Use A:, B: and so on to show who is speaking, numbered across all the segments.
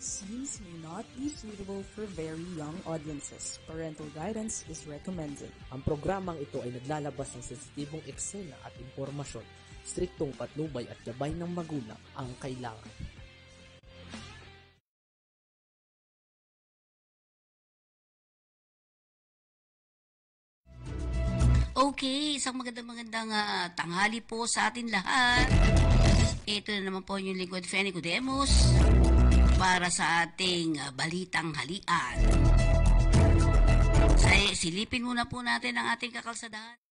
A: scenes may not be suitable for very young audiences. Parental guidance is recommended.
B: Ang programang ito ay naglalabas ng sensitibong eksena at impormasyon. Striktong patnubay at gabay ng magulang ang kailangan.
C: Okay, isang magandang tanghali po sa atin lahat. Ito na naman po yung lingkod Fenny Cudemos para sa ating balitang halian. Silipin muna po natin ang ating kakalsadahan.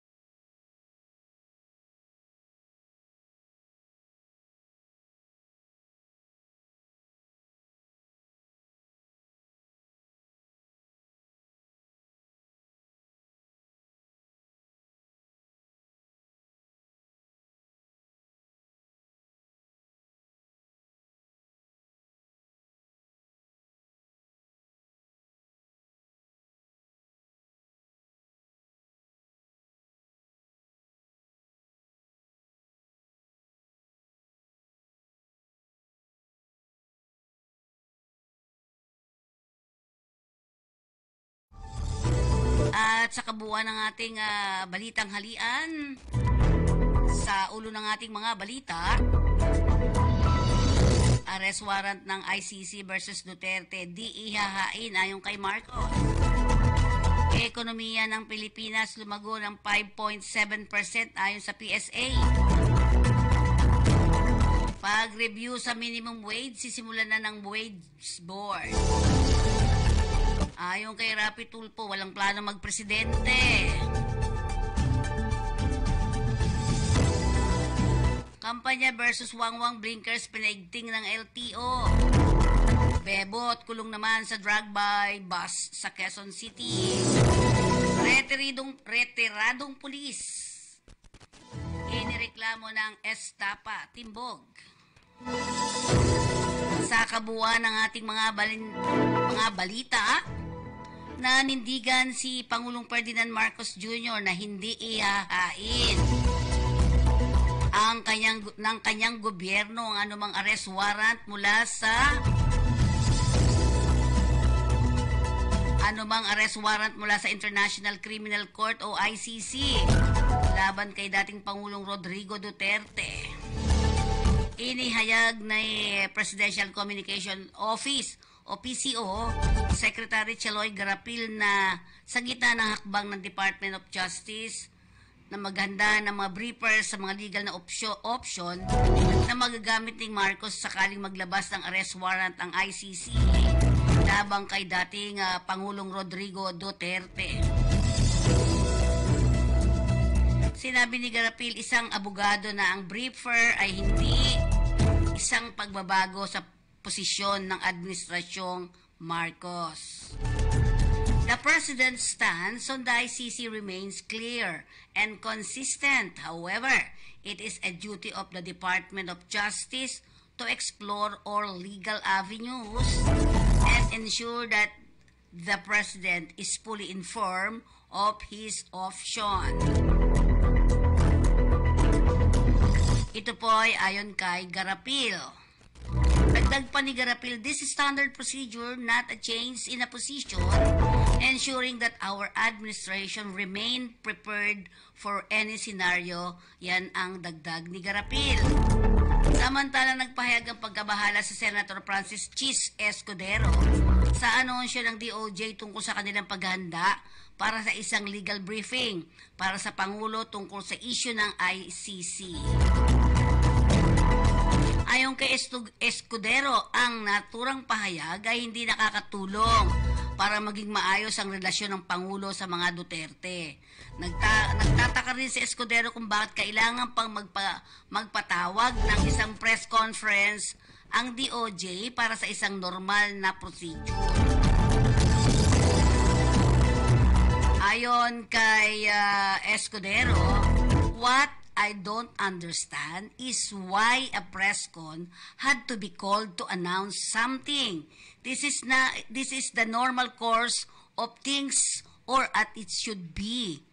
C: At sa kabuuan ng ating balitang halian, sa ulo ng ating mga balita, arrest warrant ng ICC versus Duterte, di ihahain ayon kay Marcos. Ekonomiya ng Pilipinas lumago ng 5.7% ayon sa PSA. Pag-review sa minimum wage, sisimulan na ng wage board. Ayon kay Rapi Tulfo, walang plano magpresidente. Kampanya versus Wangwang Blinkers, pinaigting ng LTO. Bebot, kulong naman sa drug buy bus sa Quezon City. Retiradong pulis. Inireklamo ng Estapa, Timbog. Sa kabuuan ng ating mga balita, nanindigan si Pangulong Ferdinand Marcos Jr. na hindi ihahain ng kanyang gobyerno ang anumang arrest warrant mula sa International Criminal Court o ICC laban kay dating Pangulong Rodrigo Duterte. Inihayag na Presidential Communication Office o PCO, Secretary Chaloy Garapil na sa gitna ng hakbang ng Department of Justice na maghanda ng mga briefers sa mga legal na option na magagamit ni Marcos sakaling maglabas ng arrest warrant ang ICC labang kay dating Pangulong Rodrigo Duterte. Sinabi ni Garapil, isang abogado na ang briefer ay hindi isang pagbabago sa posisyon ng Administrasyong Marcos. The President's stance on the ICC remains clear and consistent. However, it is a duty of the Department of Justice to explore all legal avenues and ensure that the President is fully informed of his option. Ito po ay ayon kay Garapil. Dagdag pa ni Garapil, this is standard procedure, not a change in a position, ensuring that our administration remain prepared for any scenario. Yan ang dagdag ni Garapil. Samantala, nagpahayag ang pagkabahala sa Senator Francis Chis Escudero sa anunsyo ng DOJ tungkol sa kanilang paghahanda para sa isang legal briefing para sa Pangulo tungkol sa issue ng ICC. Ayon kay Escudero, ang naturang pahayag ay hindi nakakatulong para maging maayos ang relasyon ng Pangulo sa mga Duterte. Nagtataka rin si Escudero kung bakit kailangan pang magpatawag ng isang press conference ang DOJ para sa isang normal na procedure. Ayon kay Escudero, what I don't understand is why a press con had to be called to announce something. This is the normal course of things, or at it should be.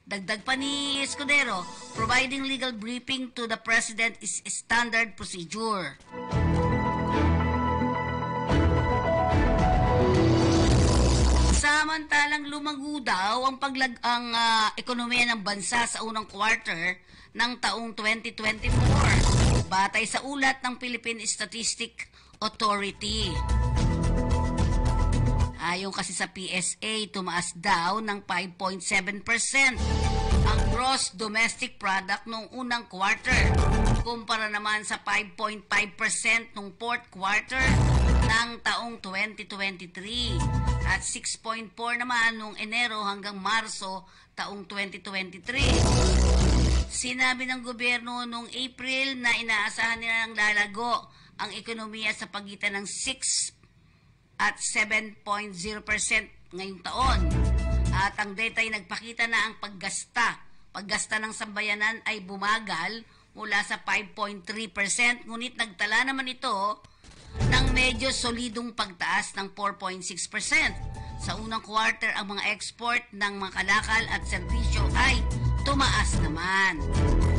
C: Dagdag pa ni Escudero, providing legal briefing to the President is a standard procedure. Samantalang lumago daw ang ekonomiya ng bansa sa unang quarter ng taong 2024 batay sa ulat ng Philippine Statistic Authority. Ayon kasi sa PSA, tumaas daw ng 5.7% ang gross domestic product noong unang quarter kumpara naman sa 5.5% noong fourth quarter ng taong 2023 at 6.4 naman noong Enero hanggang Marso taong 2023. Sinabi ng gobyerno noong April na inaasahan nilang lalago ang ekonomiya sa pagitan ng 6 at 7.0% ngayong taon. At ang data ay nagpakita na ang paggasta ng sambayanan ay bumagal mula sa 5.3%, ngunit nagtala naman ito ng medyo solidong pagtaas ng 4.6%. Sa unang quarter, ang mga export ng mga kalakal at serbisyo ay tumaas naman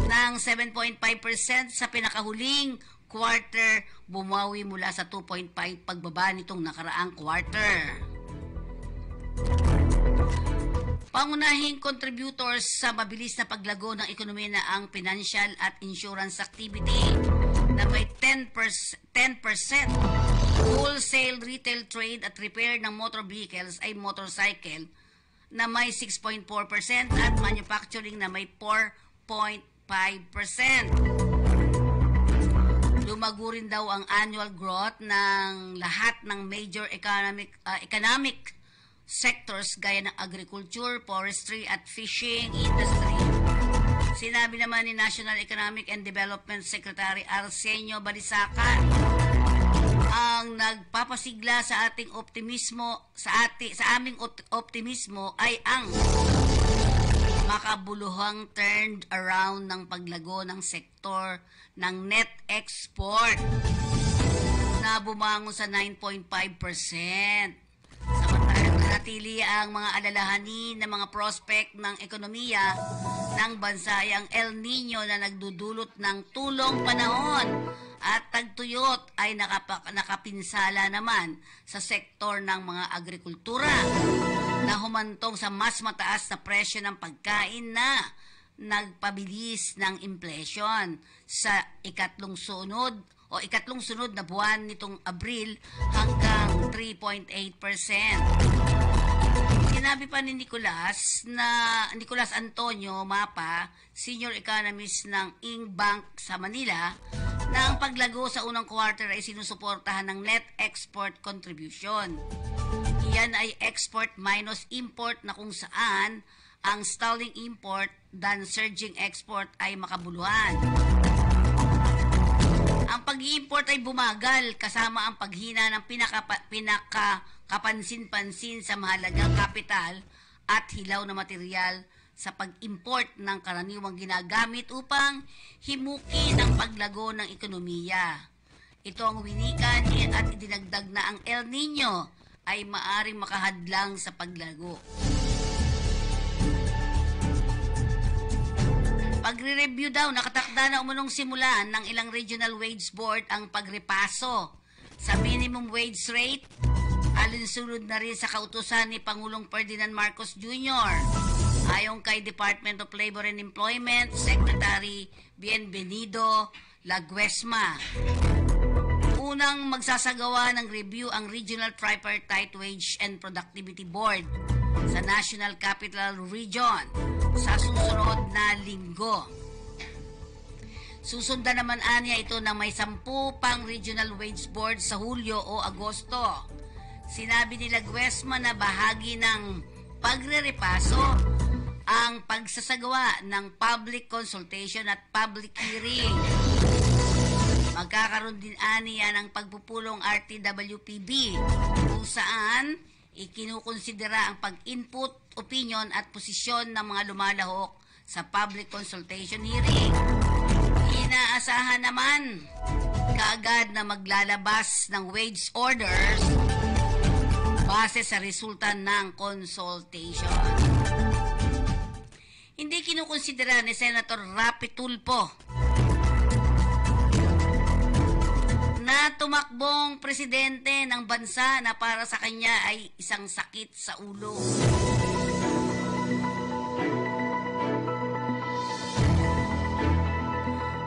C: ng 7.5% sa pinakahuling quarter, bumawi mula sa 2.5 pagbaba nitong nakaraang quarter. Pangunahing contributors sa mabilis na paglago ng ekonomiya na ang financial at insurance activity na may 10%, wholesale, retail, trade at repair ng motor vehicles ay motorcycle na may 6.4% at manufacturing na may 4.5%. Lumago rin daw ang annual growth ng lahat ng major economic sectors gaya ng agriculture, forestry at fishing industry. Sinabi naman ni National Economic and Development Secretary Arsenio Balisacan, ang nagpapasigla sa ating optimismo sa aming optimismo ay ang makabuluhang turned around ng paglago ng sektor ng net export na bumangon sa 9.5%. Samantalang nanatili ang mga alalahanin ng mga prospect ng ekonomiya ng bansa ay ang El Nino na nagdudulot ng tulong panahon at tagtuyot ay nakapinsala naman sa sektor ng mga agrikultura na humantong sa mas mataas na presyo ng pagkain na nagpabilis ng inflation sa ikatlong sunod na buwan nitong Abril hanggang 3.8%. Sinabi pa ni Nicolas Antonio Mapa, senior economist ng Inbank sa Manila, na ang paglago sa unang quarter ay sinusuportahan ng net export contribution. Iyan ay export minus import na kung saan ang stalling import dan surging export ay makabuluhan. Ang pag-i-import ay bumagal kasama ang paghina ng pinakapansin-pansin sa mahalagang kapital at hilaw na material sa pag-import ng karaniwang ginagamit upang himukin ang paglago ng ekonomiya. Ito ang winikan at idinagdag na ang El Nino ay maaring makahadlang sa paglago. Pagre-review daw, nakatakda na umunong simulan ng ilang regional wage board ang pagrepaso sa minimum wage rate, alinsunod na rin sa kautusan ni Pangulong Ferdinand Marcos Jr. Ayon kay Department of Labor and Employment Secretary Bienvenido Laguesma. Unang magsasagawa ng review ang Regional Tripartite Wage and Productivity Board sa National Capital Region sa susunod na linggo. Susundan naman anya ito na may 10 pang regional wage board sa Hulyo o Agosto. Sinabi ni Laguesma na bahagi ng pagre-repaso ang pagsasagawa ng public consultation at public hearing. Magkakaroon din aniya ng pagpupulong RTWPB kung saan ikinukonsidera ang pag-input, opinion at posisyon ng mga lumalahok sa public consultation hearing. Inaasahan naman kaagad na maglalabas ng wage orders base sa resulta ng consultation. Hindi kinukonsidera ni Senator Rapi Tulfo na na tumakbong presidente ng bansa na para sa kanya ay isang sakit sa ulo.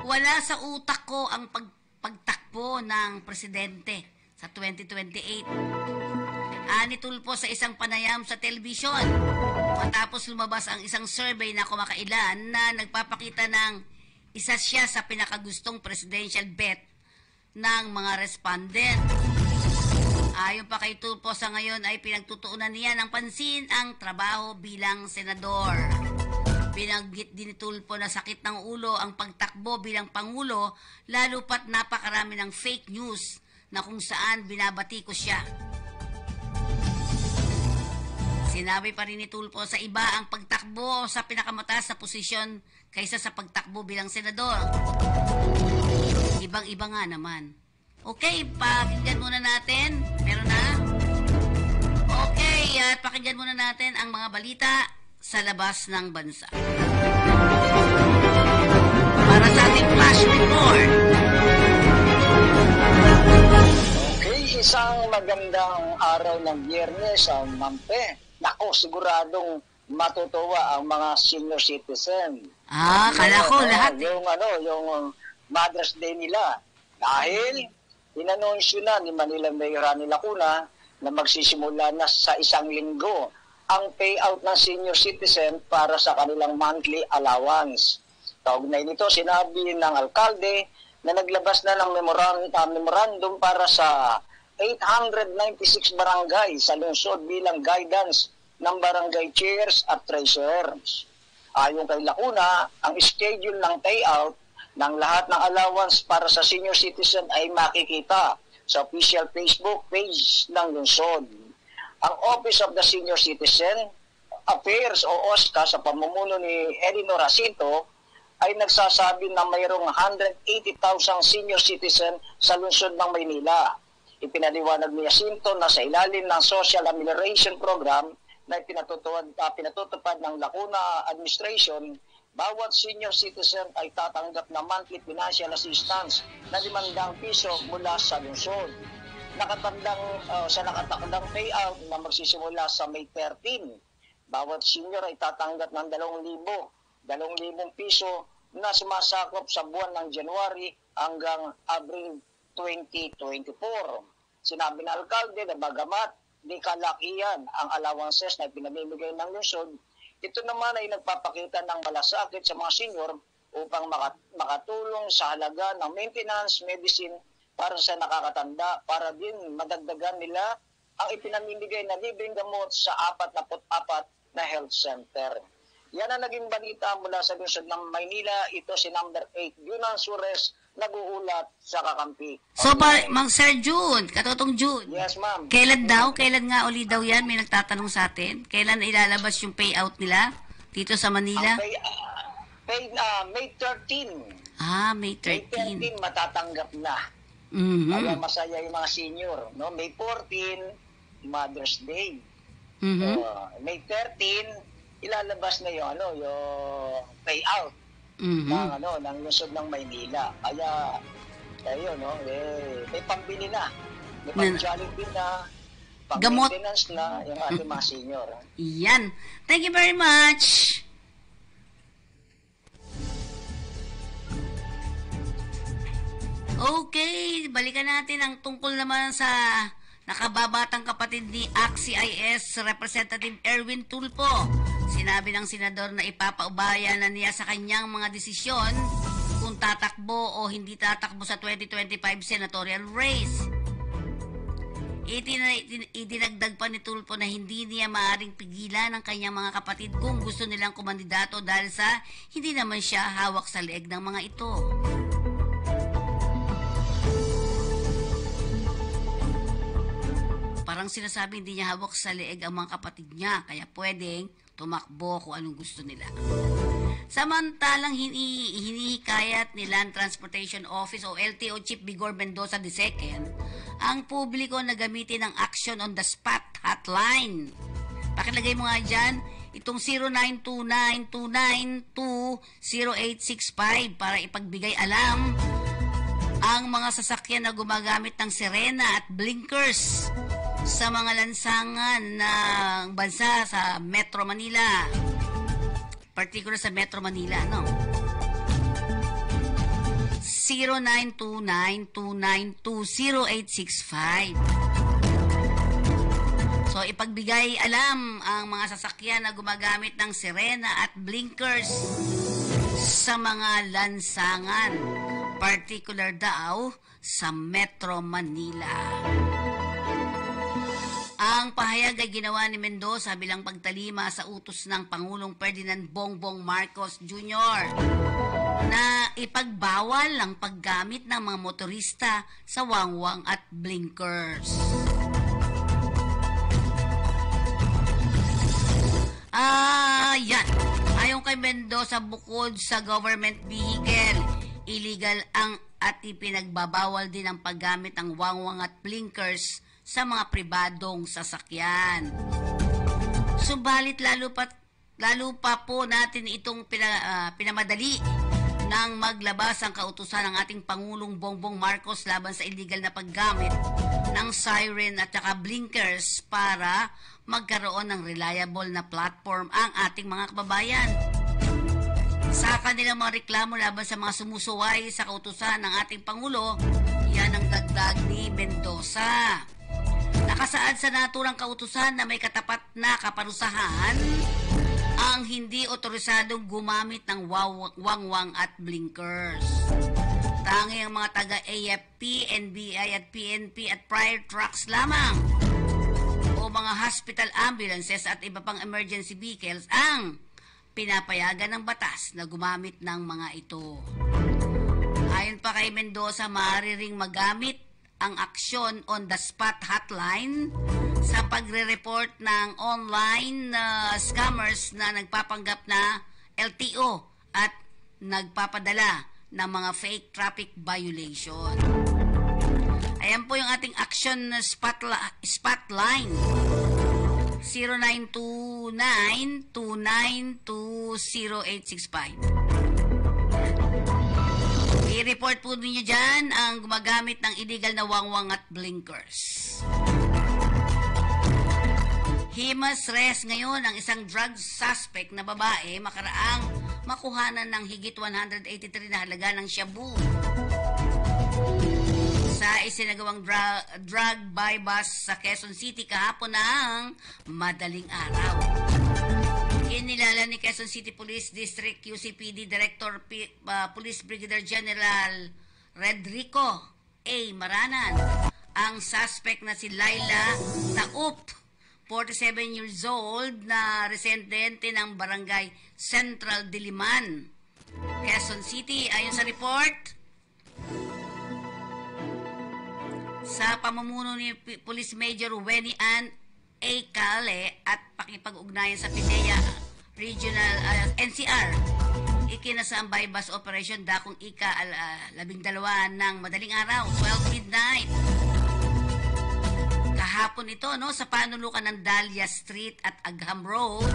C: Wala sa utak ko ang pagtakbo ng presidente sa 2028. Ani Tulfo sa isang panayam sa telebisyon. Matapos lumabas ang isang survey na kumakailan na nagpapakita ng isa siya sa pinakagustong presidential bet ng mga respondent. Ayon pa kay Tulfo, sa ngayon ay pinagtutuunan niya ng pansin ang trabaho bilang senador. Binanggit din ni Tulfo na sakit ng ulo ang pagtakbo bilang Pangulo, lalo pat napakarami ng fake news na kung saan binabati ko siya. Sinabi pa rin ni Tulfo sa iba ang pagtakbo sa pinakamataas na posisyon kaysa sa pagtakbo bilang senador. Ibang-iba nga naman. Okay, pakinggan muna natin. Meron na? Okay, at pakinggan muna natin ang mga balita sa labas ng bansa. Para sa ating flash report.
D: Okay, isang magandang araw ng Biyernes, Mampe. Nako, siguradong matutuwa ang mga senior citizen.
C: Kala ko lahat.
D: Yung Mother's Day nila. Dahil inanunsyo na ni Manila Mayor Rani Lacuna na magsisimula na sa isang linggo ang payout ng senior citizen para sa kanilang monthly allowance. Kaugnay nito, sinabi ng alkalde na naglabas na ng memorandum para sa 896 barangay sa lungsod bilang guidance ng barangay chairs at treasurers. Ayon kay Lacuna, ang schedule ng payout ng lahat ng allowance para sa senior citizen ay makikita sa official Facebook page ng lungsod. Ang Office of the Senior Citizen Affairs o OSCA sa pamumuno ni Elinor Jacinto ay nagsasabi na mayroong 180,000 senior citizen sa lungsod ng Maynila. Ipinaliwanag ni Jacinto na sa ilalim ng Social Amelioration Program na pinatutupad ng Lacuna Administration, bawat senior citizen ay tatanggap ng monthly financial assistance na 500 piso mula sa lungsod. Sa nakatakdang payout na magsisimula sa May 13, bawat senior ay tatanggap ng 2,000 piso na sumasakop sa buwan ng January hanggang Abril 2024. Sinabi ng alkalde na bagamat di kalakihan ang allowances na pinamimigay ng lungsod, ito naman ay nagpapakita ng malasakit sa mga senior upang makatulong sa halaga ng maintenance, medicine para sa nakakatanda, para din madagdagan nila ang ipinamimigay na libreng gamot sa 44 na health center. Yan ang naging balita mula sa lungsod ng Maynila. Ito si number 8, Junan Sures, nag-uulat sa Kakampi.
C: So, Mang Sir June, katotong June.
D: Yes, ma'am.
C: Kailan nga uli daw yan? May nagtatanong sa atin. Kailan ilalabas yung payout nila dito sa Manila?
D: May 13.
C: May 13.
D: May 13 matatanggap na.
C: Mm-hmm.
D: Kaya masaya yung mga senior. No? May 14, Mother's Day.
C: Mm-hmm.
D: May 13, ilalabas na yung payout.
C: Mm-hmm.
D: ng lungsod ng Maynila. Kaya may pambili na. May pang-Jollibee na, pang-maintenance na yung ating mga senior.
C: Yan. Thank you very much. Okay, balikan natin ang tungkol naman sa nakababatang kapatid ni ACT-CIS Representative Erwin Tulfo. Sinabi ng senador na ipapaubaya na niya sa kanyang mga desisyon kung tatakbo o hindi tatakbo sa 2025 senatorial race. Idinagdag pa ni Tulfo na hindi niya maaaring pigilan ang kanyang mga kapatid kung gusto nilang kumandidato dahil sa hindi naman siya hawak sa leeg ng mga ito. Parang sinasabi hindi niya hawak sa leeg ang mga kapatid niya, kaya pwedeng tumakbo kung anong gusto nila. Samantalang hinihikayat ni Land Transportation Office o LTO Chief Vigor Mendoza II ang publiko na gamitin ang action on the spot hotline. Pakilagay mo nga dyan itong 0929-292-0865 para ipagbigay alam ang mga sasakyan na gumagamit ng sirena at blinkers sa mga lansangan ng bansa sa Metro Manila. Particular sa Metro Manila, no? 0929-292-0865. So, ipagbigay alam ang mga sasakyan na gumagamit ng sirena at blinkers sa mga lansangan, particular daw sa Metro Manila. Ang pahayag ay ginawa ni Mendoza bilang pagtalima sa utos ng Pangulong Ferdinand Bongbong Marcos Jr. na ipagbawal ang paggamit ng mga motorista sa wangwang at blinkers. Yan. Ayon kay Mendoza, bukod sa government vehicle, illegal ang at ipinagbabawal din ang paggamit ng wangwang at blinkers sa mga pribadong sasakyan. Subalit lalo pa po natin itong pinamadali nang maglabas ang kautusan ng ating Pangulong Bongbong Marcos laban sa illegal na paggamit ng siren at saka blinkers para magkaroon ng reliable na platform ang ating mga kababayan. Sa kanilang mga reklamo laban sa mga sumusuway sa kautusan ng ating Pangulo, yan ang dagdag ni Mendoza. Nakasaad sa naturang kautusan na may katapat na kaparusahan ang hindi otorisadong gumamit ng wangwang at blinkers. Tangi ang mga taga-AFP, NBI at PNP at fire trucks lamang o mga hospital ambulances at iba pang emergency vehicles ang pinapayagan ng batas na gumamit ng mga ito. Ayon pa kay Mendoza, maaari ring magamit ang aksyon on the spot hotline sa pagre-report ng online scammers na nagpapanggap na LTO at nagpapadala ng mga fake traffic violation. Ayan po yung ating action spotline. 0929-292-0865. I-report po ninyo dyan ang gumagamit ng illegal na wangwang at blinkers. Himas res ngayon ang isang drug suspect na babae makaraang makuhanan ng higit 183 na halaga ng shabu sa isinagawang drug bypass sa Quezon City kahapon ng madaling araw. Kinilala ni Quezon City Police District QCPD Director Police Brigadier General Redrico A. Maranan ang suspect na si Laila Taup, 47 years old, na residente ng Barangay Central Diliman, Quezon City. Ayon sa report, sa pamumuno ni Police Major Wenny Ann A. Cale at pakipag-ugnayan sa PIDEA Regional NCR, ikinasa ang bypass operation dakong ika-12 ng madaling araw, 12 midnight. Kahapon ito, no, sa panulukan ng Dahlia Street at Agham Road,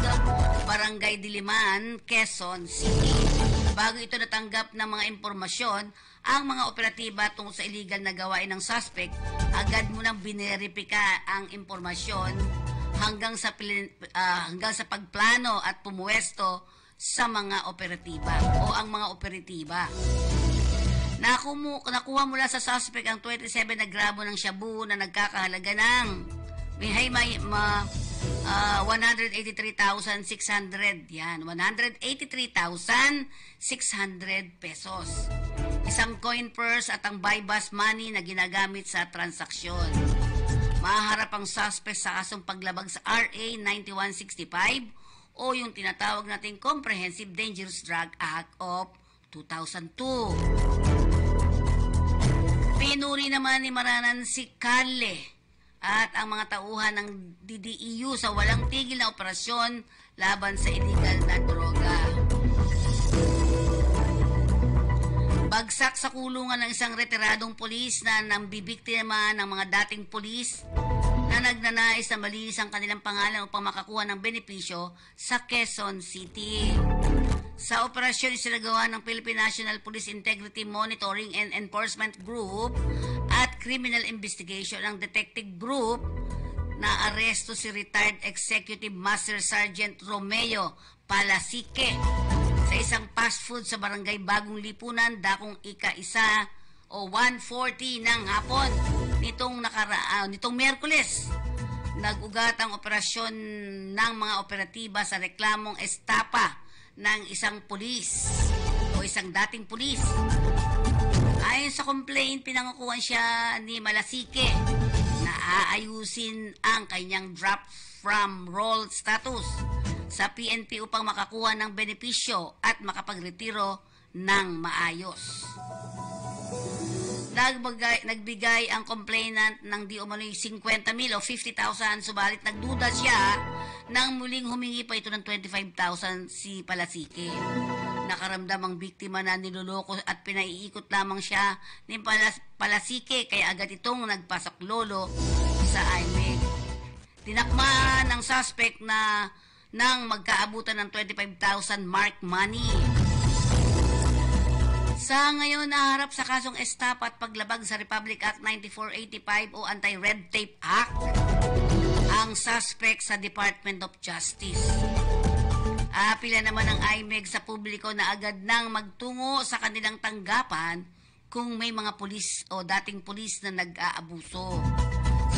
C: Barangay Diliman, Quezon City. Bago ito natanggap ng mga impormasyon, ang mga operatiba tungkol sa illegal na gawain ng suspect, agad mo nang bineripika ang impormasyon hanggang sa pagplano at pumuwesto sa mga operatiba o ang mga operatiba. Nakuha mula sa suspect ang 27 na gramo ng shabu na nagkakahalaga ng 183,600. Yan, 183,600 pesos. Isang coin purse at ang bypass money na ginagamit sa transaksyon. Maharap ang suspect sa kasong paglabag sa RA 9165 o yung tinatawag nating Comprehensive Dangerous Drug Act of 2002. Pinuri naman ni Maranan si Cale at ang mga tauhan ng DDEU sa walang tigil na operasyon laban sa illegal na droga. Bagsak sa kulungan ng isang retiradong pulis na nambibiktima ng mga dating pulis na nagnanais na malinis ang kanilang pangalan upang makakuha ng benepisyo sa Quezon City. Sa operasyon isinagawa ng Philippine National Police Integrity Monitoring and Enforcement Group at Criminal Investigation ang Detective Group na aresto si retired Executive Master Sergeant Romeo Palasique sa isang fast food sa Barangay Bagong Lipunan, dakong ika-1 o 1:40 ng hapon nitong Miyerkules. Nag-ugat ang operasyon ng mga operatiba sa reklamong estapa ng isang pulis o isang dating pulis. Ayon sa complaint, pinangukuhan siya ni Malasique na aayusin ang kanyang drop from roll status sa PNP upang makakuha ng benepisyo at makapagretiro ng maayos. Nagbigay ang complainant ng di umano'y 50,000 o 50,000, subalit nagduda siya nang muling humingi pa ito ng 25,000 si Palasique. Nakaramdam ang biktima na niloloko at pinaiikot lamang siya ni Palasique, kaya agad itong nagpasaklolo sa IMEG. Tinakma ng suspect na nang magkaabutan ng 25,000 mark money. Sa ngayon, naharap sa kasong estapa at paglabag sa Republic Act 9485 o Anti-Red Tape Act ang suspect sa Department of Justice. Apila naman ang IMEG sa publiko na agad nang magtungo sa kanilang tanggapan kung may mga pulis o dating pulis na nag-aabuso.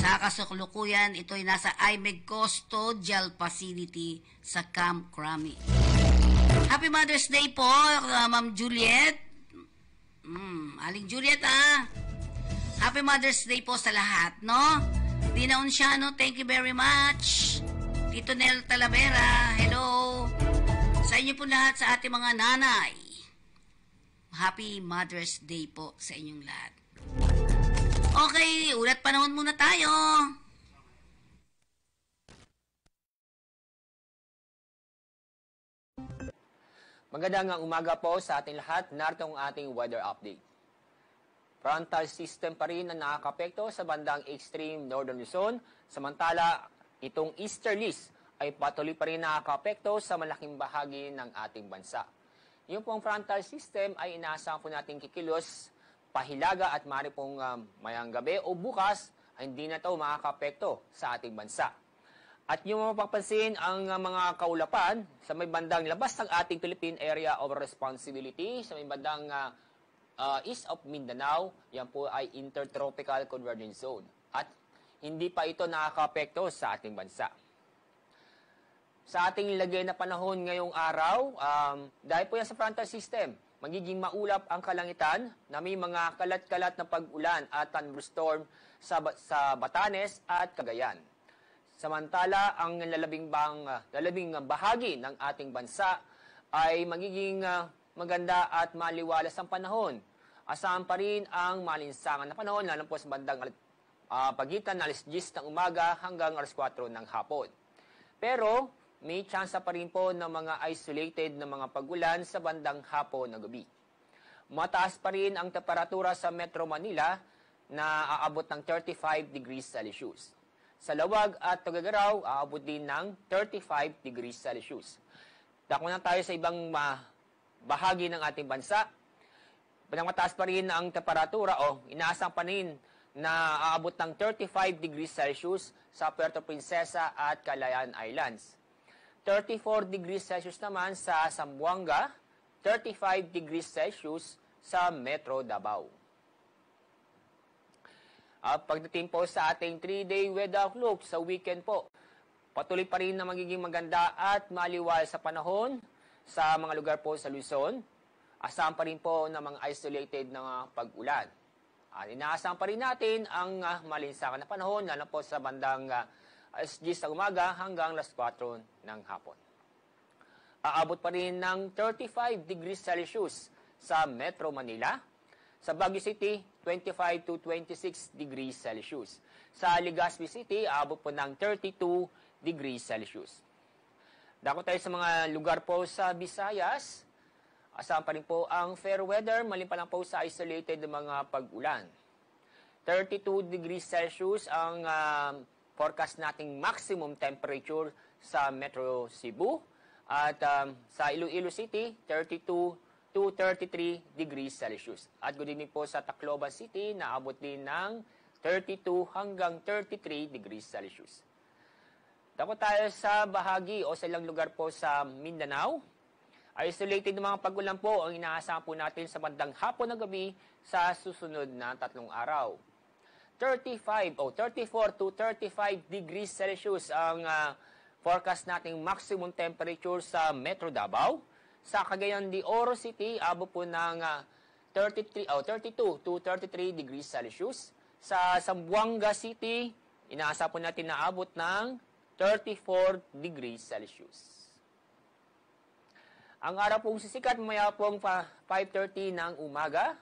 C: Sa kasuklukuyan, ito'y nasa IMEG Custodial Facility sa Camp Crame. Happy Mother's Day po, Ma'am Juliet. Aling Juliet, Happy Mother's Day po sa lahat, no? Dinaon siya, no? Thank you very much. Tito Nel Talavera, hello. Sa inyo po lahat, sa ating mga nanay. Happy Mother's Day po sa inyong lahat. Okay, ulat panahon muna tayo.
E: Magandang umaga po sa ating lahat. Narito ang ating weather update. Frontal system pa rin ang nakakapekto sa bandang extreme northern Luzon, samantala itong easterlies ay patuloy pa rin nakakapekto sa malaking bahagi ng ating bansa. Yung pong frontal system ay inaasahan po natin kikilos pahilaga at maaari pong mayang gabi o bukas ay hindi na ito makakapekto sa ating bansa. At yung mapapansin ang mga kaulapan sa may bandang labas ng ating Philippine Area of Responsibility, sa may bandang east of Mindanao, yan po ay Intertropical Convergence Zone. At hindi pa ito nakakapekto sa ating bansa. Sa ating lagay na panahon ngayong araw, dahil po yan sa frontal system, magiging maulap ang kalangitan na may mga kalat-kalat na pag-ulan at thunderstorm sa Batanes at Cagayan. Samantala, ang lalabing bahagi ng ating bansa ay magiging maganda at maliwalas ang panahon. Asahan pa rin ang malinsangan na panahon, lalo po sa bandang pagitan ng alas 10 ng umaga hanggang alas 4 ng hapon. Pero, may tsansa pa rin po ng mga isolated na mga pag-ulan sa bandang hapon na gabi. Mataas pa rin ang temperatura sa Metro Manila na aabot ng 35 degrees Celsius. Sa Lawag at Tuguegarao, aabot din ng 35 degrees Celsius. Dako na tayo sa ibang bahagi ng ating bansa. Mataas pa rin ang temperatura inaasang pa rin na aabot ng 35 degrees Celsius sa Puerto Princesa at Calayan Islands. 34 degrees Celsius naman sa Zamboanga, 35 degrees Celsius sa Metro Davao. Pagdating po sa ating 3-day weather outlook sa weekend po, patuloy pa rin na magiging maganda at maliwalas sa panahon sa mga lugar po sa Luzon. Asahan pa rin po ng mga isolated na pag-ulan. Inaasahan pa rin natin ang malinsangan na panahon, lalo po sa bandang alas 10 ng umaga hanggang alas 4 ng hapon. Aabot pa rin ng 35 degrees Celsius sa Metro Manila. Sa Baguio City, 25 to 26 degrees Celsius. Sa Legazpi City, aabot po ng 32 degrees Celsius. Dako tayo sa mga lugar po sa Visayas. Asahan pa rin po ang fair weather, maliban pa lang po sa isolated na mga pag-ulan. 32 degrees Celsius ang forecast nating maximum temperature sa Metro Cebu. At sa Iloilo City, 32 to 33 degrees Celsius. At good evening po sa Tacloban City, naabot din ng 32 hanggang 33 degrees Celsius. Dako tayo sa bahagi o sa ilang lugar po sa Mindanao. Isolated na mga pag-ulan po ang inaasahan po natin sa bandang hapon ng gabi sa susunod na 3 araw. 34 to 35 degrees Celsius ang forecast nating maximum temperature sa Metro Davao. Sa Cagayan de Oro City, abot po ng 32 to 33 degrees Celsius. Sa Zamboanga City, inaasa po natin na abot ng 34 degrees Celsius. Ang araw pong sisikat mamaya pong 5:30 ng umaga.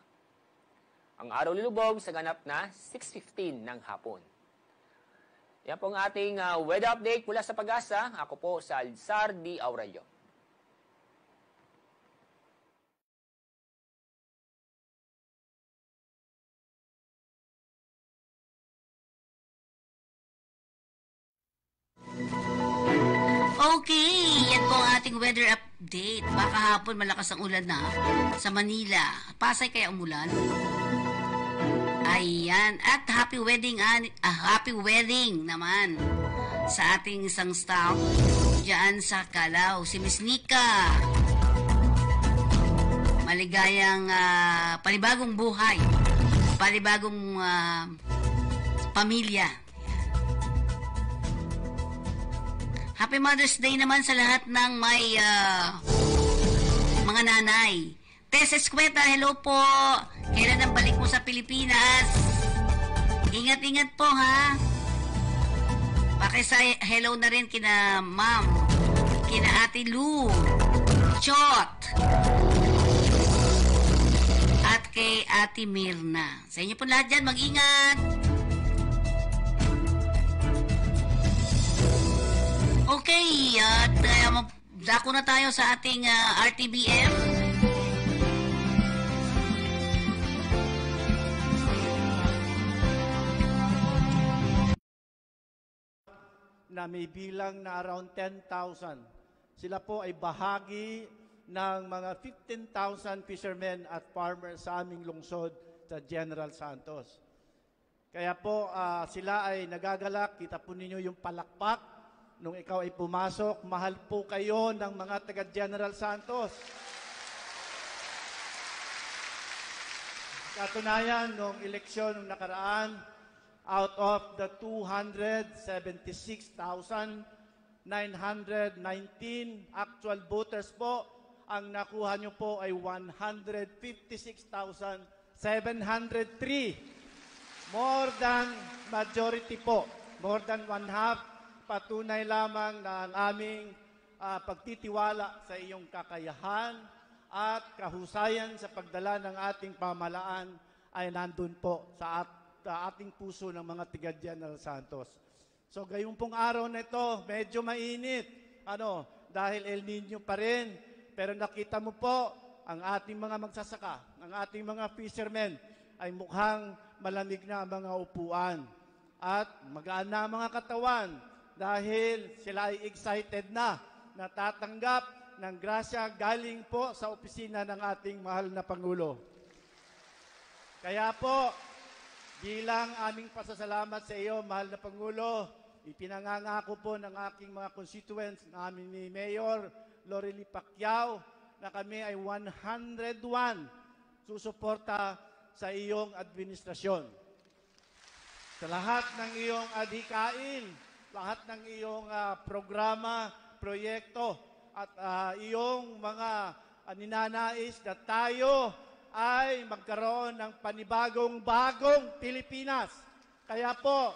E: Ang araw lulubog sa ganap na 6:15 ng hapon. Yan po ang ating weather update mula sa Pag-asa. Ako po sa Alzar D. Aurelio.
C: Okay, yan po ang ating weather update. Baka hapon malakas ang ulan na sa Manila. Pasay kaya umulan? Ayan, at happy wedding naman sa ating isang staff diyan sa Calao, si Miss Nika. Maligayang panibagong buhay, panibagong pamilya. Happy Mother's Day naman sa lahat ng may mga nanay. Tess Escueta, hello po. Kailan ang balik mo sa Pilipinas? Ingat-ingat po, ha? Pakisa hello na rin kina Ma'am, kina Ate Lou, Chot, at kay Ate Mirna. Sa inyo po lahat dyan, mag-ingat. Okay, at dako na tayo sa ating RTBF.
F: Na may bilang na around 10,000. Sila po ay bahagi ng mga 15,000 fishermen at farmers sa aming lungsod sa General Santos. Kaya po sila ay nagagalak. Kita po ninyo yung palakpak nung ikaw ay pumasok. Mahal po kayo ng mga taga General Santos. Katunayan, nung eleksyon nung nakaraan, out of the 276,919 actual voters po, ang nakuha nyo po ay 156,703. More than majority po. More than one half. Patunay lamang na ang aming pagtitiwala sa iyong kakayahan at kahusayan sa pagdala ng ating pamahalaan ay nandun po sa ating puso ng mga tiga General Santos. So gayong pong araw na ito, medyo mainit. Dahil El Nino pa rin. Pero nakita mo po, ang ating mga magsasaka, ang ating mga fishermen, ay mukhang malamig na ang mga upuan. At magaan na ang mga katawan dahil sila ay excited na tatanggap ng grasya galing po sa opisina ng ating mahal na Pangulo. Kaya po, bilang aming pasasalamat sa iyo, mahal na Pangulo, ipinangangako po ng aking mga constituents, namin ni Mayor Lorely Pacquiao, na kami ay 101 susuporta sa iyong administrasyon. Sa lahat ng iyong adhikain, lahat ng iyong programa, proyekto, at iyong mga ninanais na tayo ay magkaroon ng panibagong-bagong Pilipinas. Kaya po,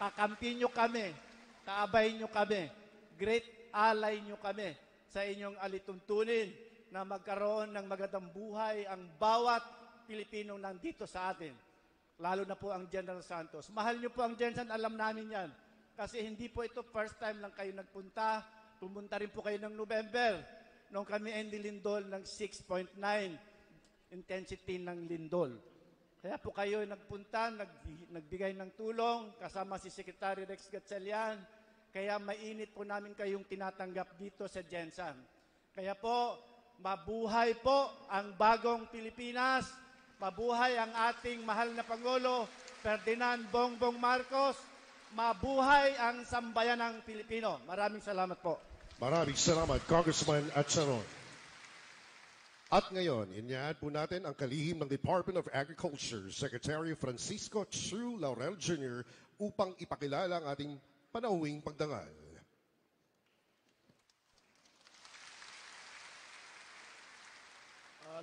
F: kakampi nyo kami, kaabay nyo kami, great ally nyo kami sa inyong alituntunin na magkaroon ng magandang buhay ang bawat Pilipinong nandito sa atin. Lalo na po ang General Santos. Mahal nyo po ang General Santos, alam namin yan. Kasi hindi po ito first time lang kayo nagpunta. Pumunta rin po kayo ng November nung kami ay nilindol ng 6.9 intensity ng lindol. Kaya po kayo nagpunta, nagbigay ng tulong kasama si Secretary Rex Gatchalian. Kaya mainit po namin kayong tinatanggap dito sa Jensan. Kaya po, mabuhay po ang bagong Pilipinas. Mabuhay ang ating mahal na Pangulo, Ferdinand Bongbong Marcos. Mabuhay ang sambayanang Pilipino. Maraming salamat po.
G: Maraming salamat, Congressman Atcharon. At ngayon, inyahan po natin ang kalihim ng Department of Agriculture, Secretary Francisco Chu Laurel Jr. upang ipakilala ang ating panauwing pagdangal.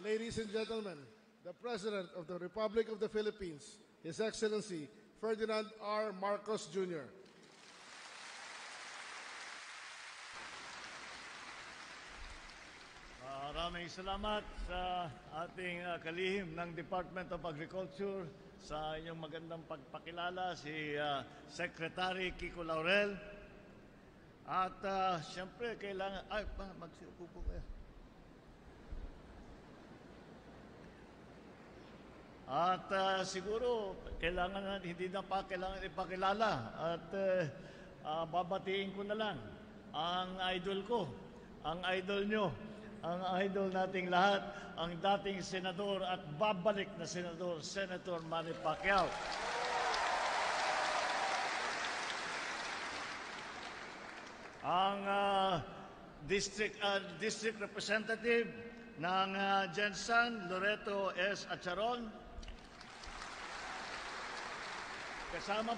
H: Ladies and gentlemen, the President of the Republic of the Philippines, His Excellency Ferdinand R. Marcos Jr.
I: Maraming salamat sa ating kalihim ng Department of Agriculture sa inyong magandang pagpakilala, si Secretary Kiko Laurel. At siyempre, kailangan... Ay, magsiupo po kayo. At siguro, hindi na pa kailangan ipakilala. At babatiin ko na lang ang idol ko, ang idol nyo, ang idol nating lahat, ang dating senador at babalik na senador, Senator Manny Pacquiao. Ang district representative ng Jensan, Loreto S. Atcharon. Kasama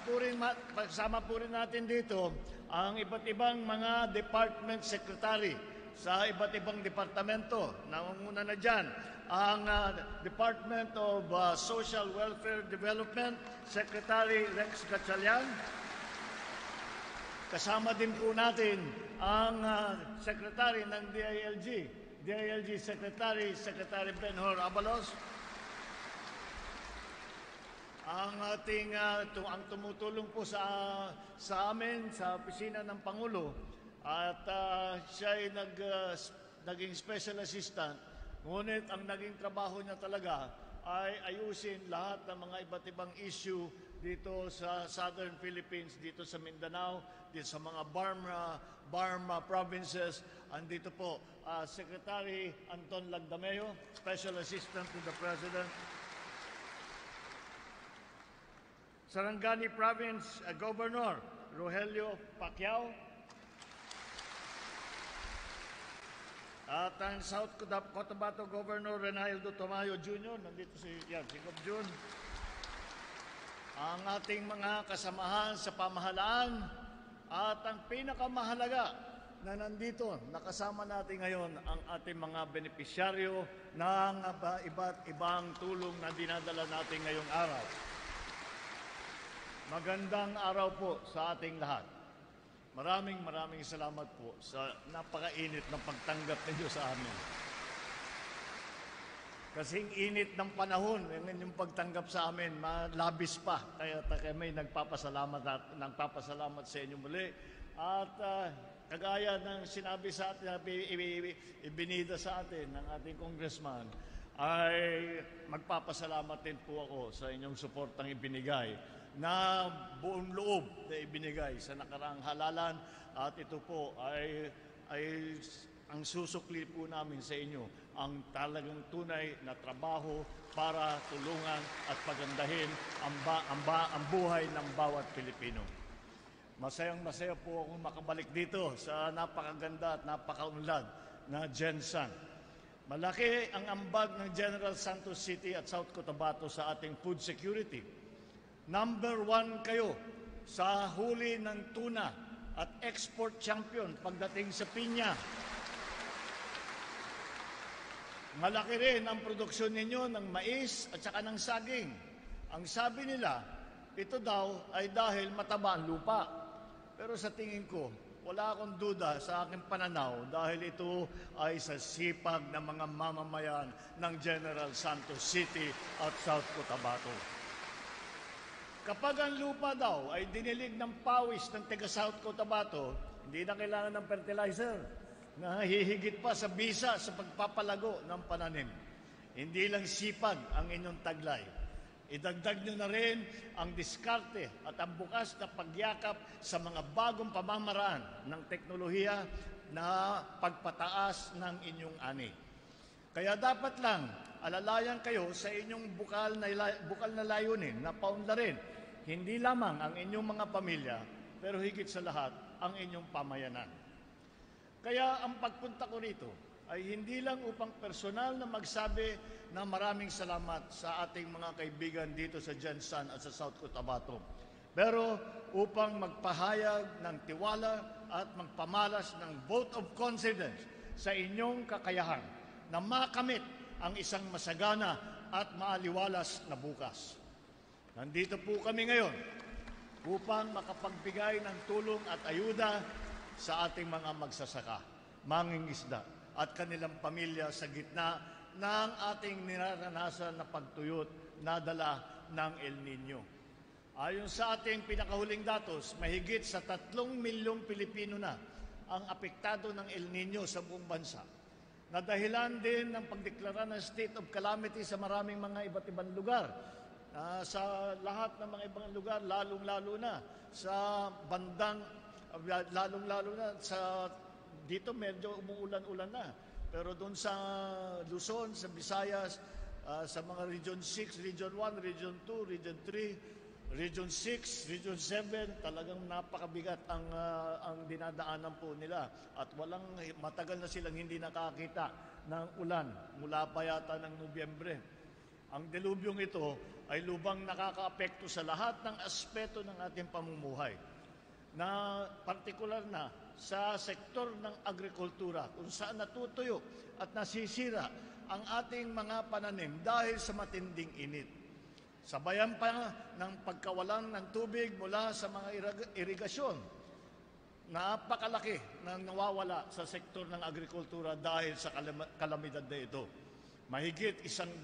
I: po rin natin dito ang iba't ibang mga department secretary sa iba't ibang departamento. Nangunguna na dyan ang Department of Social Welfare Development, Secretary Rex Gatchalian. Kasama din po natin ang Secretary ng DILG Secretary Benhur Abalos. Ang ating ang tumutulong po sa amin sa opisina ng Pangulo. At siya ay naging special assistant. Ngunit ang naging trabaho niya talaga ay ayusin lahat ng mga iba't ibang issue dito sa Southern Philippines, dito sa Mindanao, dito sa mga Barma provinces. Andito po, Secretary Anton Lagdameo, Special Assistant to the President. Sarangani Province Governor Rogelio Pacquiao. At ang South Cotabato Governor Reynaldo Tamayo Jr. Nandito si Gob Jun. Ang ating mga kasamahan sa pamahalaan at ang pinakamahalaga na nandito, nakasama natin ngayon ang ating mga benepisyaryo ng iba't ibang tulong na dinadala natin ngayong araw. Magandang araw po sa ating lahat. Maraming salamat po sa napakainit ng pagtanggap ninyo sa amin. Kasing init ng panahon, yung pagtanggap sa amin, malabis pa. Kaya may nagpapasalamat sa inyo muli. At kagaya ng sinabi sa atin, ibinida sa atin ng ating congressman, ay magpapasalamat din po ako sa inyong suportang ibinigay na buong loob na ibinigay sa nakaraang halalan. At ito po ay ang susukli po namin sa inyo ang talagang tunay na trabaho para tulungan at pagandahin ang buhay ng bawat Pilipino. Masayang-masaya po akong makabalik dito sa napakaganda at napakaunlad na Jensan. Malaki ang ambag ng General Santos City at South Cotabato sa ating food security. Number 1 kayo sa huli ng tuna at export champion pagdating sa pinya. Malaki rin ang produksyon ninyo ng mais at saka ng saging. Ang sabi nila, ito daw ay dahil mataba ang lupa. Pero sa tingin ko, wala akong duda sa aking pananaw dahil ito ay sa sipag ng mga mamamayan ng General Santos City at South Cotabato. Kapag ang lupa daw ay dinilig ng pawis ng taga South Cotabato, hindi na kailangan ng fertilizer na hihigit pa sa bisa sa pagpapalago ng pananim. Hindi lang sipag ang inyong taglay. Idagdag nyo na rin ang diskarte at ang bukas na pagyakap sa mga bagong pamamaraan ng teknolohiya na pagpataas ng inyong ani. Kaya dapat lang alalayan kayo sa inyong bukal na layunin na paunlarin hindi lamang ang inyong mga pamilya, pero higit sa lahat ang inyong pamayanan. Kaya ang pagpunta ko rito ay hindi lang upang personal na magsabi na maraming salamat sa ating mga kaibigan dito sa Jensan at sa South Cotabato, pero upang magpahayag ng tiwala at magpamalas ng vote of confidence sa inyong kakayahan na makamit ang isang masagana at maaliwalas na bukas. Nandito po kami ngayon upang makapagbigay ng tulong at ayuda sa ating mga magsasaka, mangingisda at kanilang pamilya sa gitna ng ating niraranasan na pagtuyot na dala ng El Nino. Ayon sa ating pinakahuling datos, mahigit sa 3 milyong Pilipino na ang apektado ng El Nino sa buong bansa, na dahilan din ng pagdeklara ng state of calamity sa maraming mga iba't ibang lugar. Sa lahat ng mga ibang lugar, lalong-lalo na sa bandang, lalong-lalo na sa dito medyo umuulan-ulan na. Pero doon sa Luzon, sa Visayas, sa mga Region 6, Region 1, Region 2, Region 3, Region 6, Region 7, talagang napakabigat ang dinadaanan po nila. At matagal na silang hindi nakakita ng ulan mula pa yata ng Nobyembre. Ang delubyong ito ay lubang nakakaapekto sa lahat ng aspeto ng ating pamumuhay, na partikular na sa sektor ng agrikultura, kung saan natutuyo at nasisira ang ating mga pananim dahil sa matinding init. Sabayan pa ng pagkawalan ng tubig mula sa mga irigasyon, napakalaki ng nawawala sa sektor ng agrikultura dahil sa kalamidad na ito. Mahigit 100,000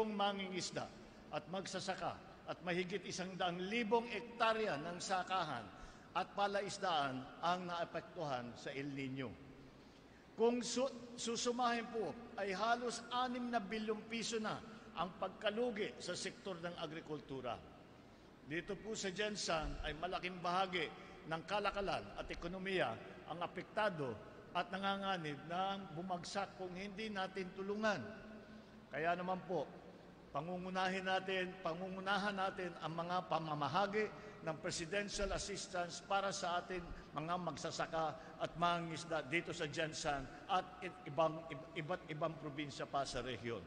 I: mangingisda at magsasaka at mahigit 100,000 hektarya ng sakahan at palaisdaan ang naapektuhan sa El Nino. Kung susumahin po ay halos 6 na bilyong piso na ang pagkalugi sa sektor ng agrikultura. Dito po sa Jensan ay malaking bahagi ng kalakalan at ekonomiya ang apektado at nanganganib na bumagsak kung hindi natin tulungan. Kaya naman po, pangungunahan natin ang mga pamamahagi ng presidential assistance para sa ating mga magsasaka at mangingisda dito sa Jensan at iba't ibang probinsya pa sa rehiyon.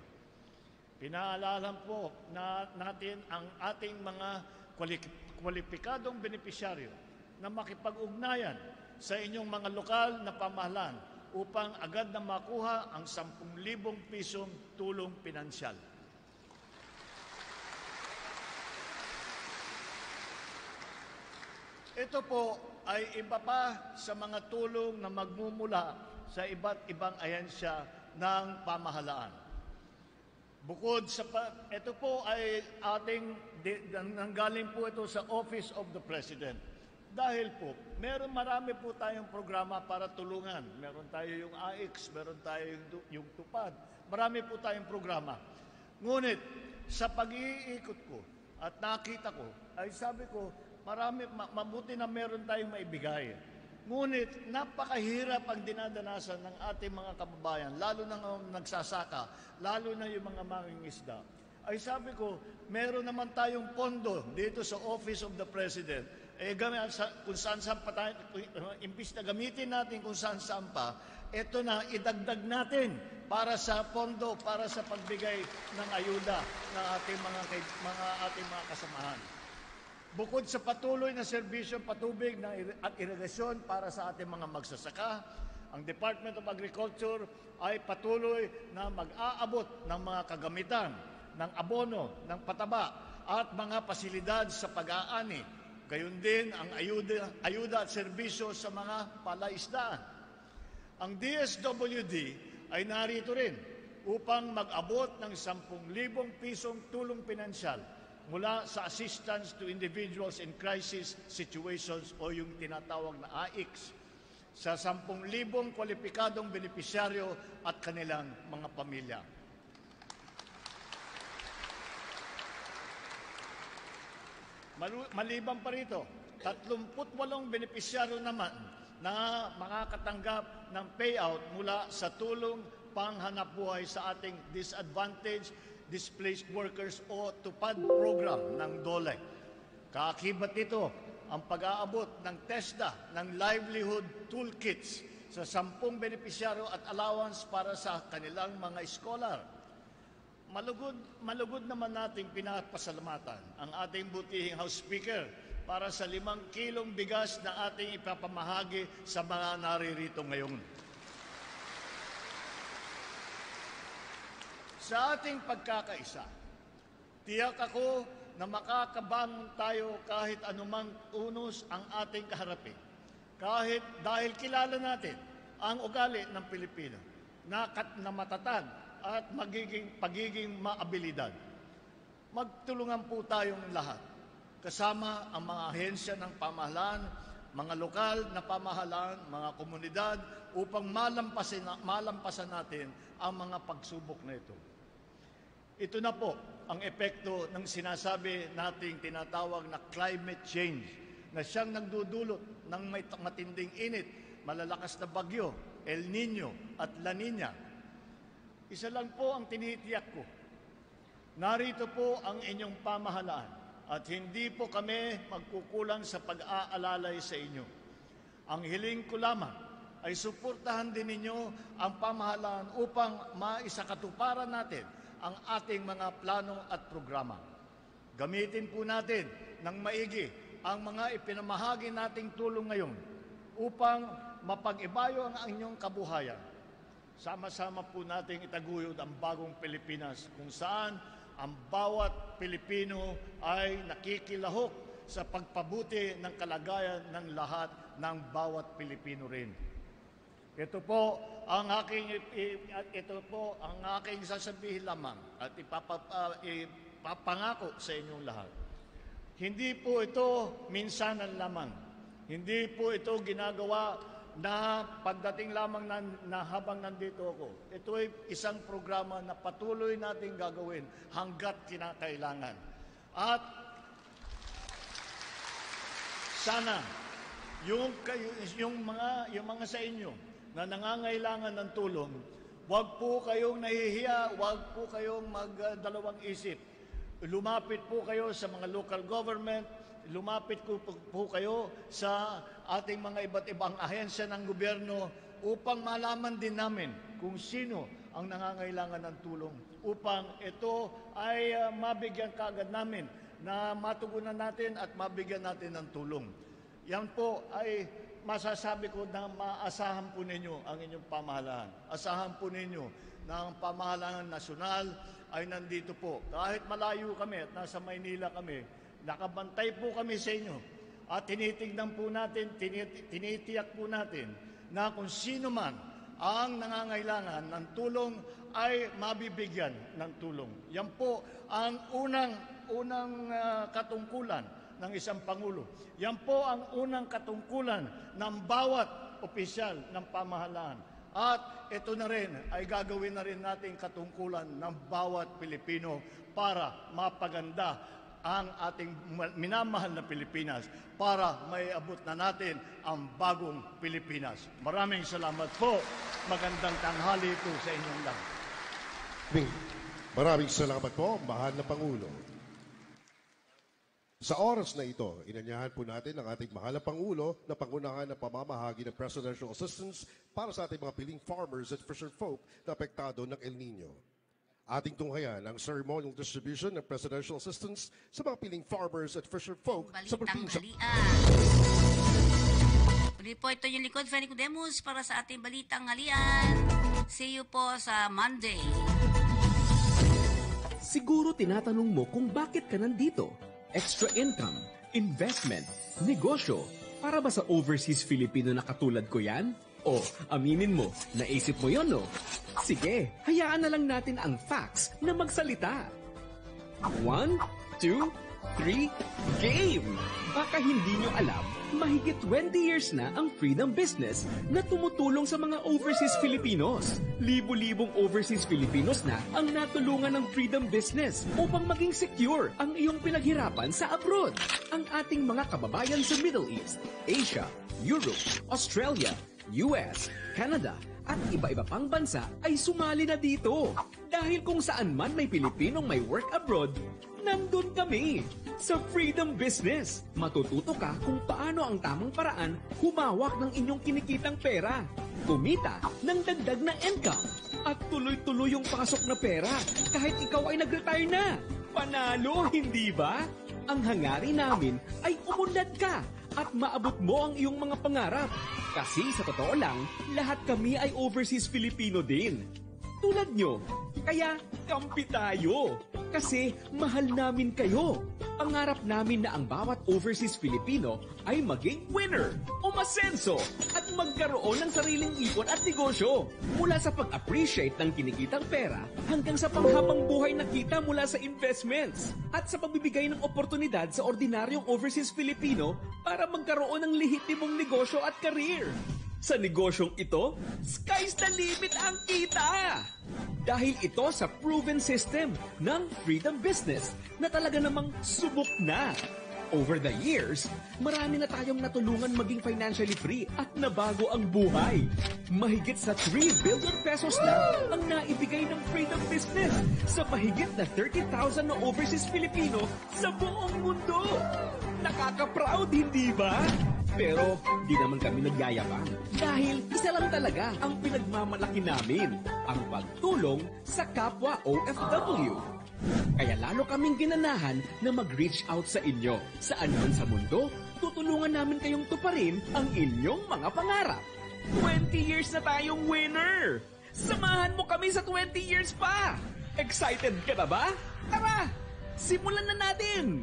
I: Pinaalala po natin ang ating mga kwalipikadong benepisyaryo na makipag-ugnayan sa inyong mga lokal na pamahalaan upang agad na makuha ang 10,000 pisong tulong pinansyal. Ito po ay iba pa sa mga tulong na magmumula sa iba't ibang ahensya ng pamahalaan. Bukod sa ito po ay nanggaling po ito sa Office of the President. Dahil po, marami po tayong programa para tulungan. Meron tayo yung AIX, meron tayo yung TUPAD. Marami po tayong programa. Ngunit, sa pag-iikot ko at nakita ko, ay sabi ko, mabuti na meron tayong maibigay. Ngunit, napakahirap ang dinadanasan ng ating mga kababayan, lalo na nagsasaka, lalo na yung mga mangingisda. Ay sabi ko, meron naman tayong pondo dito sa Office of the President. Kung saan-saan pa tayo, imbis na gamitin natin kung saan-saan pa, ito na, idagdag natin para sa pondo, para sa pagbigay ng ayuda ng ating mga kasamahan. Bukod sa patuloy na serbisyo patubig at irigasyon para sa ating mga magsasaka, ang Department of Agriculture ay patuloy na mag-aabot ng mga kagamitan, ng abono, ng pataba, at mga pasilidad sa pag-aani. Gayon din ang ayuda at serbisyo sa mga palaisdaan. Ang DSWD ay narito rin upang mag-abot ng 10,000 pisong tulong pinansyal mula sa Assistance to Individuals in Crisis Situations o yung tinatawag na AIX sa 10,000 kwalipikadong benepisyaryo at kanilang mga pamilya. Maliban pa rito, 38 benepisyaryo naman na makakatanggap ng payout mula sa tulong panghanapbuhay sa ating disadvantaged displaced workers o TUPAD program ng DOLE. Kaakibat nito ang pag-aabot ng TESDA ng livelihood toolkits sa 10 benepisyaryo at allowance para sa kanilang mga scholar. Malugod naman nating pinapasalamatan ang ating butihing House Speaker para sa 5 kilong bigas na ating ipapamahagi sa mga naririto ngayon. Sa ating pagkakaisa, tiyak ako na makakabangon tayo kahit anumang unos ang ating kaharapin. Kahit dahil kilala natin ang ugali ng Pilipino na matatag at pagiging maabilidad. Magtulungan po tayong lahat, kasama ang mga ahensya ng pamahalaan, mga lokal na pamahalaan, mga komunidad, upang malampasan natin ang mga pagsubok na ito. Ito na po ang epekto ng sinasabi nating tinatawag na climate change, na siyang nagdudulot ng may matinding init, malalakas na bagyo, El Nino at La Nina. Isa lang po ang tinitiyak ko. Narito po ang inyong pamahalaan at hindi po kami magkukulang sa pag-aalalay sa inyo. Ang hiling ko lamang ay suportahan din ninyo ang pamahalaan upang maisakatuparan natin ang ating mga plano at programa. Gamitin po natin ng maigi ang mga ipinamahagi nating tulong ngayon upang mapag-ibayo ang inyong kabuhayan. Sama-sama po nating itaguyod ang bagong Pilipinas kung saan ang bawat Pilipino ay nakikilahok sa pagpabuti ng kalagayan ng lahat ng bawat Pilipino rin. Ito po ang aking sasabihin lamang at ipapangako sa inyong lahat. Hindi po ito minsanan lamang. Hindi po ito ginagawa na pagdating lamang na habang nandito ako. Ito ay isang programa na patuloy nating gagawin hanggat kinakailangan. At sana yung mga sa inyo na nangangailangan ng tulong, huwag po kayong nahihiya, huwag po kayong magdalawang isip. Lumapit po kayo sa mga local government, lumapit po kayo sa ating mga iba't ibang ahensya ng gobyerno upang malaman din namin kung sino ang nangangailangan ng tulong upang ito ay mabigyan kaagad namin na matugunan natin at mabigyan natin ng tulong. Yan po ay masasabi ko na maasahan po ninyo ang inyong pamahalaan. Asahan po ninyo na ang pamahalaan nasyonal ay nandito po. Kahit malayo kami at nasa Maynila kami, nakabantay po kami sa inyo at tinitignan po natin, tinitiyak po natin na kung sino man ang nangangailangan ng tulong ay mabibigyan ng tulong. Yan po ang unang katungkulan ng isang Pangulo. Yan po ang unang katungkulan ng bawat opisyal ng pamahalaan. At ito na rin ay gagawin na rin natin katungkulan ng bawat Pilipino para mapaganda ang ating minamahal na Pilipinas, para may abot na natin ang bagong Pilipinas. Maraming salamat po. Magandang tanghali po sa inyong lahat.
G: Maraming salamat po, mahal na Pangulo. Sa oras na ito, inanyahan po natin ang ating mahal na Pangulo na pangunahan ng pamamahagi ng presidential assistance para sa ating mga piling farmers at fisherfolk na apektado ng El Nino. Ating tunghayan ang ceremonial distribution ng presidential assistance sa mga piling farmers at fisherfolk sa probinsya.
C: Muli po ito yung likod, Fanny Cudemus, para sa ating balitang halian. See you po sa Monday.
J: Siguro tinatanong mo kung bakit ka nandito. Extra income, investment, negosyo. Para ba sa overseas Filipino na katulad ko yan? O, aminin mo, naisip mo yon, no? Sige, hayaan na lang natin ang facts na magsalita. 1, 2, 3, game! Baka hindi nyo alam Mahigit 20 years na ang Freedom Business na tumutulong sa mga overseas Filipinos. Libo-libong overseas Filipinos na ang natulungan ng Freedom Business upang maging secure ang iyong pinaghirapan sa abroad. Ang ating mga kababayan sa Middle East, Asia, Europe, Australia, US, Canada, at iba-iba pang bansa ay sumali na dito. Dahil kung saan man may Pilipinong may work abroad, nandun kami. Sa Freedom Business, matututo ka kung paano ang tamang paraan humawak ng inyong kinikitang pera, kumita ng dagdag na income, at tuloy-tuloy yung pasok na pera kahit ikaw ay nag-retire na. Panalo, hindi ba? Ang hangarin namin ay umunlad ka at maabot mo ang iyong mga pangarap. Kasi sa totoo lang, lahat kami ay overseas Filipino din. Tulad nyo. Kaya kampi tayo. Kasi mahal namin kayo. Pangarap namin na ang bawat overseas Filipino ay maging winner, umasenso, at magkaroon ng sariling ipon at negosyo. Mula sa pag-appreciate ng kinikitang pera hanggang sa panghabang buhay na kita mula sa investments at sa pagbibigay ng oportunidad sa ordinaryong overseas Filipino para magkaroon ng lehitimong negosyo at career. Sa negosyong ito, sky's the limit ang kita! Dahil ito sa proven system ng Freedom Business na talaga namang subok na. Over the years, marami na tayong natulungan maging financially free at nabago ang buhay. Mahigit sa 3 billion pesos na ang naibigay ng Freedom Business sa mahigit na 30,000 na overseas Filipino sa buong mundo. Nakaka-proud, hindi ba? Pero di naman kami nagyayabang dahil isa lang talaga ang pinagmamalaki namin, ang pagtulong sa kapwa OFW. Kaya lalo kaming ginanahan na mag-reach out sa inyo. Saan man sa mundo, tutulungan namin kayong tuparin ang inyong mga pangarap. 20 years na tayong winner! Samahan mo kami sa 20 years pa! Excited ka na ba? Tara! Simulan na natin!